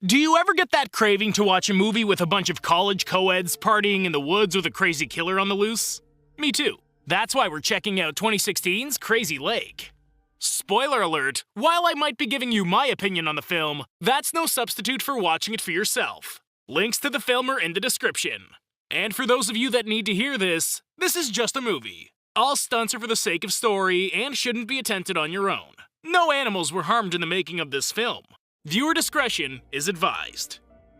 Do you ever get that craving to watch a movie with a bunch of college co-eds partying in the woods with a crazy killer on the loose? Me too. That's why we're checking out 2016's Crazy Lake. Spoiler alert, while I might be giving you my opinion on the film, that's no substitute for watching it for yourself. Links to the film are in the description. And for those of you that need to hear this is just a movie. All stunts are for the sake of story and shouldn't be attempted on your own. No animals were harmed in the making of this film. Viewer discretion is advised.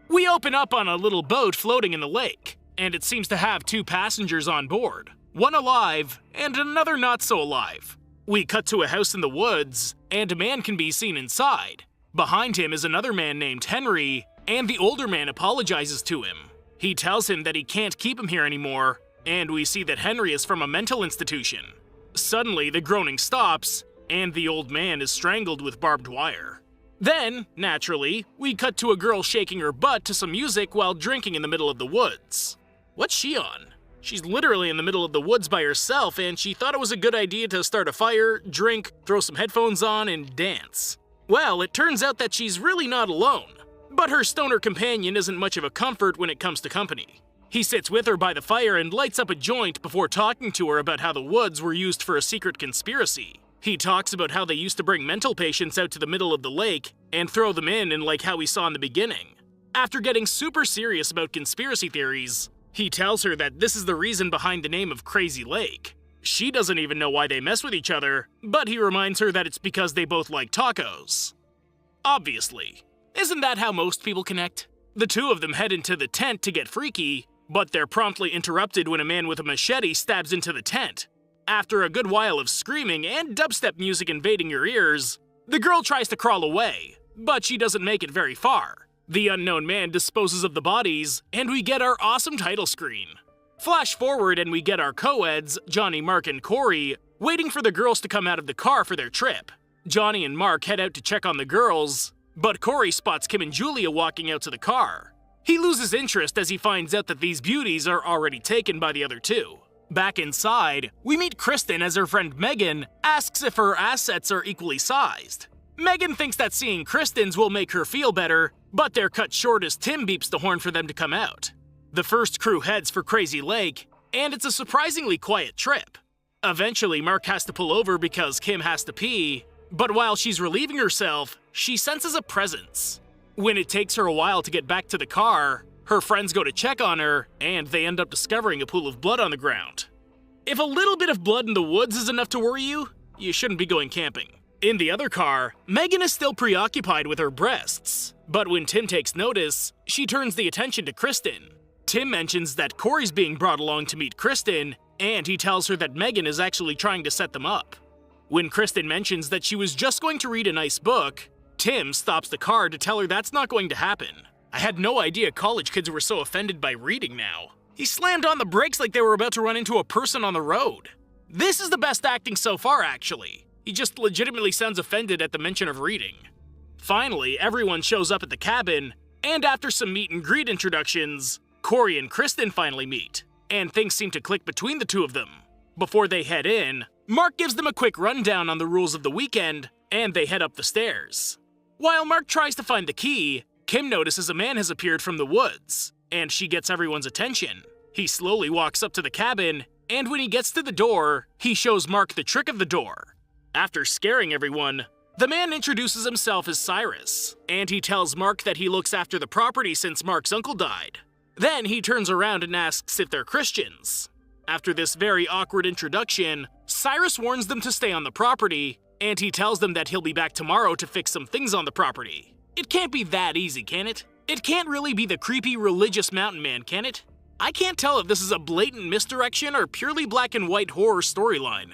We open up on a little boat floating in the lake, and it seems to have two passengers on board, one alive and another not so alive. We cut to a house in the woods, and a man can be seen inside. Behind him is another man named Henry, and the older man apologizes to him. He tells him that he can't keep him here anymore, and we see that Henry is from a mental institution. Suddenly, the groaning stops, and the old man is strangled with barbed wire. Then, naturally, we cut to a girl shaking her butt to some music while drinking in the middle of the woods. What's she on? She's literally in the middle of the woods by herself, and she thought it was a good idea to start a fire, drink, throw some headphones on, and dance. Well, it turns out that she's really not alone. But her stoner companion isn't much of a comfort when it comes to company. He sits with her by the fire and lights up a joint before talking to her about how the woods were used for a secret conspiracy. He talks about how they used to bring mental patients out to the middle of the lake and throw them in like how we saw in the beginning. After getting super serious about conspiracy theories, he tells her that this is the reason behind the name of Crazy Lake. She doesn't even know why they mess with each other, but he reminds her that it's because they both like tacos. Obviously. Isn't that how most people connect? The two of them head into the tent to get freaky, but they're promptly interrupted when a man with a machete stabs into the tent. After a good while of screaming and dubstep music invading your ears, the girl tries to crawl away, but she doesn't make it very far. The unknown man disposes of the bodies, and we get our awesome title screen. Flash forward and we get our co-eds, Johnny, Mark, and Corey, waiting for the girls to come out of the car for their trip. Johnny and Mark head out to check on the girls, but Corey spots Kim and Julia walking out to the car. He loses interest as he finds out that these beauties are already taken by the other two. Back inside, we meet Kristen as her friend Megan asks if her assets are equally sized. Megan thinks that seeing Kristen's will make her feel better, but they're cut short as Tim beeps the horn for them to come out. The first crew heads for Crazy Lake, and it's a surprisingly quiet trip. Eventually, Mark has to pull over because Kim has to pee, but while she's relieving herself, she senses a presence. When it takes her a while to get back to the car, her friends go to check on her, and they end up discovering a pool of blood on the ground. If a little bit of blood in the woods is enough to worry you, you shouldn't be going camping. In the other car, Megan is still preoccupied with her breasts, but when Tim takes notice, she turns the attention to Kristen. Tim mentions that Corey's being brought along to meet Kristen, and he tells her that Megan is actually trying to set them up. When Kristen mentions that she was just going to read a nice book, Tim stops the car to tell her that's not going to happen. I had no idea college kids were so offended by reading now. He slammed on the brakes like they were about to run into a person on the road. This is the best acting so far, actually. He just legitimately sounds offended at the mention of reading. Finally, everyone shows up at the cabin, and after some meet and greet introductions, Corey and Kristen finally meet, and things seem to click between the two of them. Before they head in, Mark gives them a quick rundown on the rules of the weekend, and they head up the stairs. While Mark tries to find the key, Kim notices a man has appeared from the woods, and she gets everyone's attention. He slowly walks up to the cabin, and when he gets to the door, he shows Mark the trick of the door. After scaring everyone, the man introduces himself as Cyrus, and he tells Mark that he looks after the property since Mark's uncle died. Then he turns around and asks if they're Christians. After this very awkward introduction, Cyrus warns them to stay on the property, and he tells them that he'll be back tomorrow to fix some things on the property. It can't be that easy, can it? It can't really be the creepy religious mountain man, can it? I can't tell if this is a blatant misdirection or purely black and white horror storyline.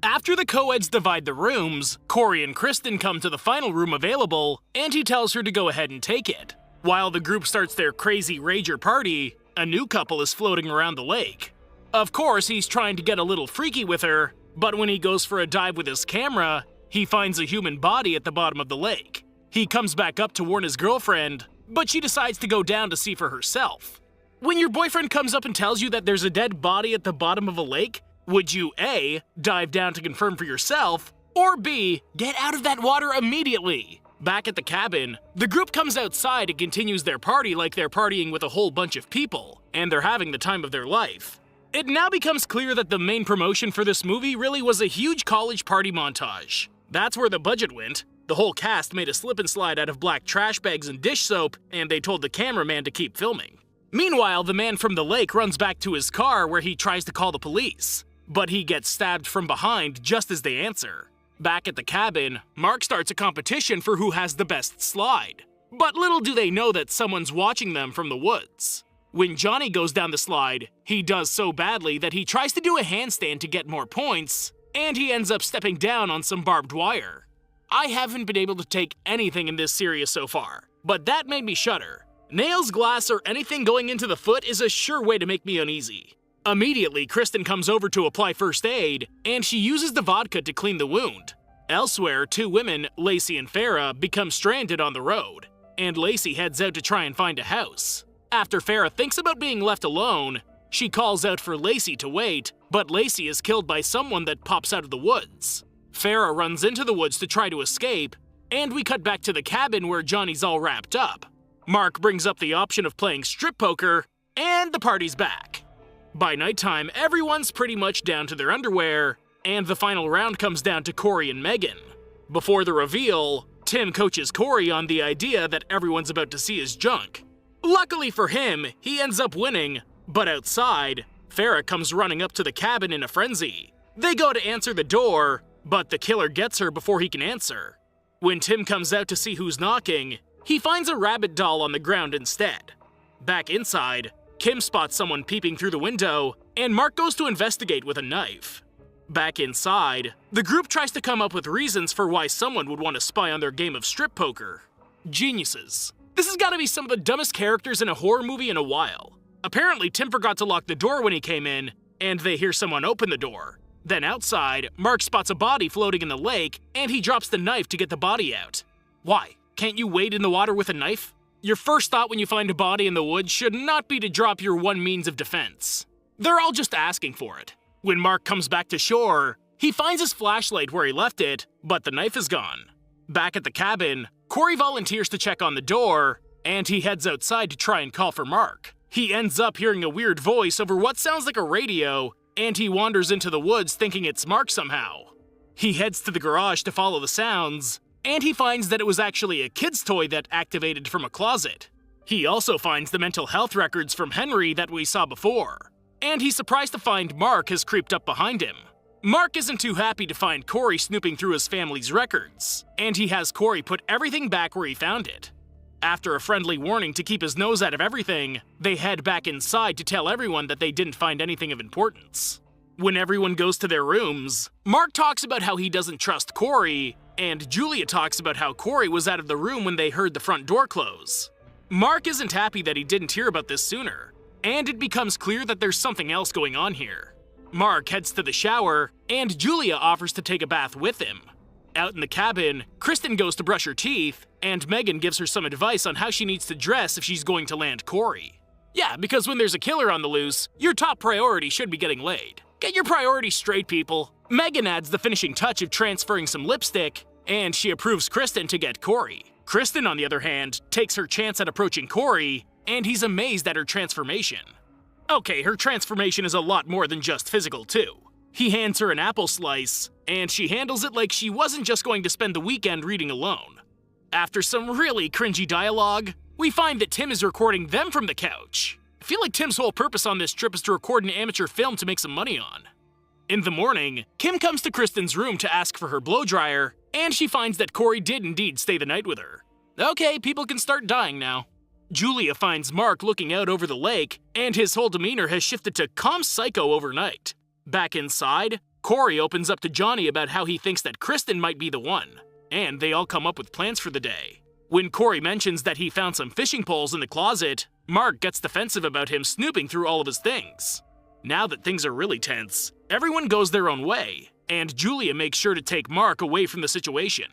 After the co-eds divide the rooms, Corey and Kristen come to the final room available, and he tells her to go ahead and take it. While the group starts their crazy rager party, a new couple is floating around the lake. Of course, he's trying to get a little freaky with her, but when he goes for a dive with his camera, he finds a human body at the bottom of the lake. He comes back up to warn his girlfriend, but she decides to go down to see for herself. When your boyfriend comes up and tells you that there's a dead body at the bottom of a lake, would you A, dive down to confirm for yourself, or B, get out of that water immediately? Back at the cabin, the group comes outside and continues their party like they're partying with a whole bunch of people, and they're having the time of their life. It now becomes clear that the main promotion for this movie really was a huge college party montage. That's where the budget went. The whole cast made a slip and slide out of black trash bags and dish soap, and they told the cameraman to keep filming. Meanwhile, the man from the lake runs back to his car where he tries to call the police, but he gets stabbed from behind just as they answer. Back at the cabin, Mark starts a competition for who has the best slide. But little do they know that someone's watching them from the woods. When Johnny goes down the slide, he does so badly that he tries to do a handstand to get more points, and he ends up stepping down on some barbed wire. I haven't been able to take anything in this series so far, but that made me shudder. Nails, glass, or anything going into the foot is a sure way to make me uneasy. Immediately, Kristen comes over to apply first aid, and she uses the vodka to clean the wound. Elsewhere, two women, Lacey and Farah, become stranded on the road, and Lacey heads out to try and find a house. After Farah thinks about being left alone, she calls out for Lacey to wait, but Lacey is killed by someone that pops out of the woods. Farah runs into the woods to try to escape, and we cut back to the cabin where Johnny's all wrapped up. Mark brings up the option of playing strip poker, and the party's back. By nighttime, everyone's pretty much down to their underwear, and the final round comes down to Corey and Megan. Before the reveal, Tim coaches Corey on the idea that everyone's about to see his junk. Luckily for him, he ends up winning, but outside, Farah comes running up to the cabin in a frenzy. They go to answer the door, but the killer gets her before he can answer. When Tim comes out to see who's knocking, he finds a rabbit doll on the ground instead. Back inside, Kim spots someone peeping through the window, and Mark goes to investigate with a knife. Back inside, the group tries to come up with reasons for why someone would want to spy on their game of strip poker. Geniuses. This has got to be some of the dumbest characters in a horror movie in a while. Apparently, Tim forgot to lock the door when he came in, and they hear someone open the door. Then outside, Mark spots a body floating in the lake, and he drops the knife to get the body out. Why? Can't you wade in the water with a knife? Your first thought when you find a body in the woods should not be to drop your one means of defense. They're all just asking for it. When Mark comes back to shore, he finds his flashlight where he left it, but the knife is gone. Back at the cabin, Corey volunteers to check on the door, and he heads outside to try and call for Mark. He ends up hearing a weird voice over what sounds like a radio, and he wanders into the woods thinking it's Mark somehow. He heads to the garage to follow the sounds, and he finds that it was actually a kid's toy that activated from a closet. He also finds the mental health records from Henry that we saw before, and he's surprised to find Mark has creeped up behind him. Mark isn't too happy to find Corey snooping through his family's records, and he has Corey put everything back where he found it. After a friendly warning to keep his nose out of everything, they head back inside to tell everyone that they didn't find anything of importance. When everyone goes to their rooms, Mark talks about how he doesn't trust Corey, and Julia talks about how Corey was out of the room when they heard the front door close. Mark isn't happy that he didn't hear about this sooner, and it becomes clear that there's something else going on here. Mark heads to the shower, and Julia offers to take a bath with him. Out in the cabin, Kristen goes to brush her teeth, and Megan gives her some advice on how she needs to dress if she's going to land Corey. Yeah, because when there's a killer on the loose, your top priority should be getting laid. Get your priorities straight, people. Megan adds the finishing touch of transferring some lipstick, and she approves Kristen to get Corey. Kristen, on the other hand, takes her chance at approaching Corey, and he's amazed at her transformation. Okay, her transformation is a lot more than just physical, too. He hands her an apple slice, and she handles it like she wasn't just going to spend the weekend reading alone. After some really cringy dialogue, we find that Tim is recording them from the couch. I feel like Tim's whole purpose on this trip is to record an amateur film to make some money on. In the morning, Kim comes to Kristen's room to ask for her blow dryer, and she finds that Corey did indeed stay the night with her. Okay, people can start dying now. Julia finds Mark looking out over the lake, and his whole demeanor has shifted to calm psycho overnight. Back inside, Corey opens up to Johnny about how he thinks that Kristen might be the one, and they all come up with plans for the day. When Corey mentions that he found some fishing poles in the closet, Mark gets defensive about him snooping through all of his things. Now that things are really tense, everyone goes their own way, and Julia makes sure to take Mark away from the situation.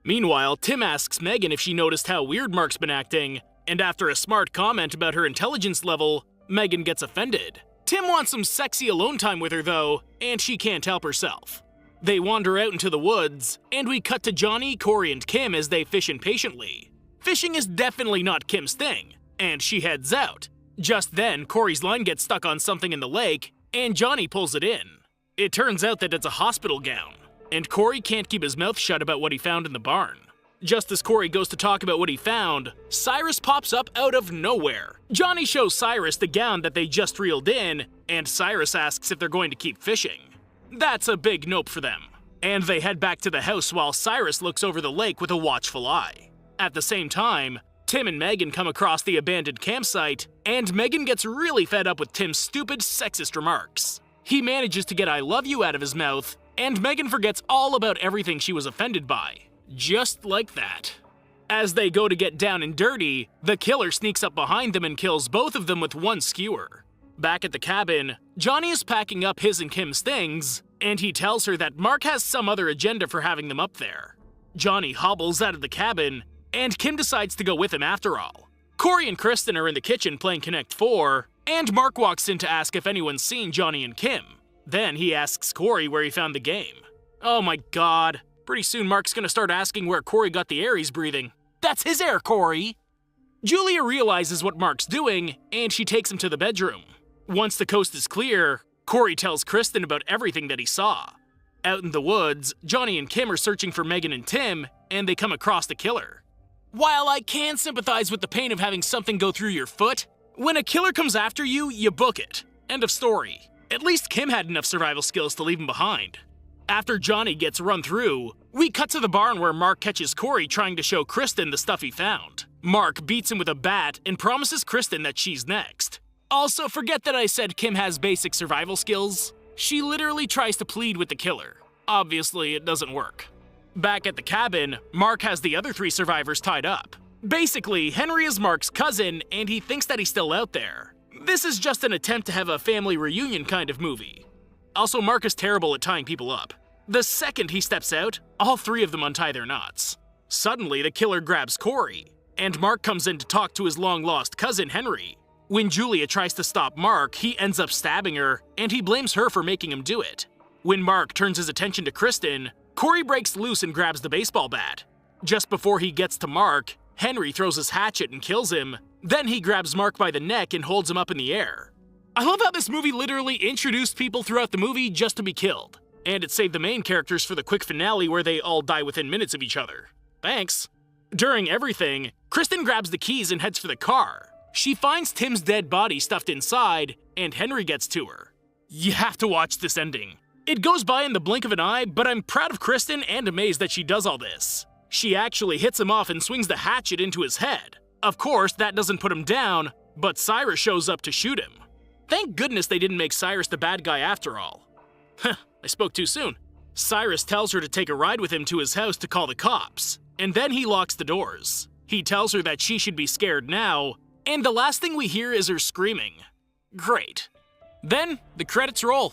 Meanwhile, Tim asks Megan if she noticed how weird Mark's been acting, and after a smart comment about her intelligence level, Megan gets offended. Tim wants some sexy alone time with her though, and she can't help herself. They wander out into the woods, and we cut to Johnny, Corey, and Kim as they fish impatiently. Fishing is definitely not Kim's thing, and she heads out. Just then, Corey's line gets stuck on something in the lake, and Johnny pulls it in. It turns out that it's a hospital gown, and Corey can't keep his mouth shut about what he found in the barn. Just as Corey goes to talk about what he found, Cyrus pops up out of nowhere. Johnny shows Cyrus the gown that they just reeled in, and Cyrus asks if they're going to keep fishing. That's a big nope for them. And they head back to the house while Cyrus looks over the lake with a watchful eye. At the same time, Tim and Megan come across the abandoned campsite, and Megan gets really fed up with Tim's stupid, sexist remarks. He manages to get "I love you" out of his mouth, and Megan forgets all about everything she was offended by. Just like that. As they go to get down and dirty, the killer sneaks up behind them and kills both of them with one skewer. Back at the cabin, Johnny is packing up his and Kim's things, and he tells her that Mark has some other agenda for having them up there. Johnny hobbles out of the cabin, and Kim decides to go with him after all. Corey and Kristen are in the kitchen playing Connect 4, and Mark walks in to ask if anyone's seen Johnny and Kim. Then he asks Corey where he found the game. Oh my god. Pretty soon Mark's gonna start asking where Corey got the air he's breathing. That's his air, Corey! Julia realizes what Mark's doing, and she takes him to the bedroom. Once the coast is clear, Corey tells Kristen about everything that he saw. Out in the woods, Johnny and Kim are searching for Megan and Tim, and they come across the killer. While I can sympathize with the pain of having something go through your foot, when a killer comes after you, you book it. End of story. At least Kim had enough survival skills to leave him behind. After Johnny gets run through, we cut to the barn where Mark catches Corey trying to show Kristen the stuff he found. Mark beats him with a bat and promises Kristen that she's next. Also, forget that I said Kim has basic survival skills. She literally tries to plead with the killer. Obviously, it doesn't work. Back at the cabin, Mark has the other 3 survivors tied up. Basically, Henry is Mark's cousin, and he thinks that he's still out there. This is just an attempt to have a family reunion kind of movie. Also, Mark is terrible at tying people up. The second he steps out, all 3 of them untie their knots. Suddenly, the killer grabs Corey, and Mark comes in to talk to his long-lost cousin, Henry. When Julia tries to stop Mark, he ends up stabbing her, and he blames her for making him do it. When Mark turns his attention to Kristen, Corey breaks loose and grabs the baseball bat. Just before he gets to Mark, Henry throws his hatchet and kills him. Then he grabs Mark by the neck and holds him up in the air. I love how this movie literally introduced people throughout the movie just to be killed. And it saved the main characters for the quick finale where they all die within minutes of each other. Thanks. During everything, Kristen grabs the keys and heads for the car. She finds Tim's dead body stuffed inside, and Henry gets to her. You have to watch this ending. It goes by in the blink of an eye, but I'm proud of Kristen and amazed that she does all this. She actually hits him off and swings the hatchet into his head. Of course, that doesn't put him down, but Cyrus shows up to shoot him. Thank goodness they didn't make Cyrus the bad guy after all. Huh, I spoke too soon. Cyrus tells her to take a ride with him to his house to call the cops, and then he locks the doors. He tells her that she should be scared now, and the last thing we hear is her screaming. Great. Then, the credits roll.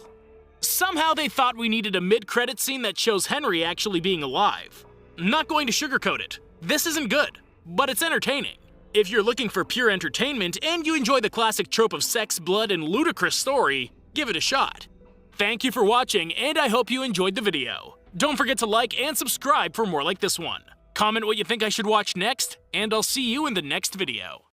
Somehow they thought we needed a mid-credit scene that shows Henry actually being alive. I'm not going to sugarcoat it. This isn't good, but it's entertaining. If you're looking for pure entertainment and you enjoy the classic trope of sex, blood, and ludicrous story, give it a shot. Thank you for watching, and I hope you enjoyed the video. Don't forget to like and subscribe for more like this one. Comment what you think I should watch next, and I'll see you in the next video.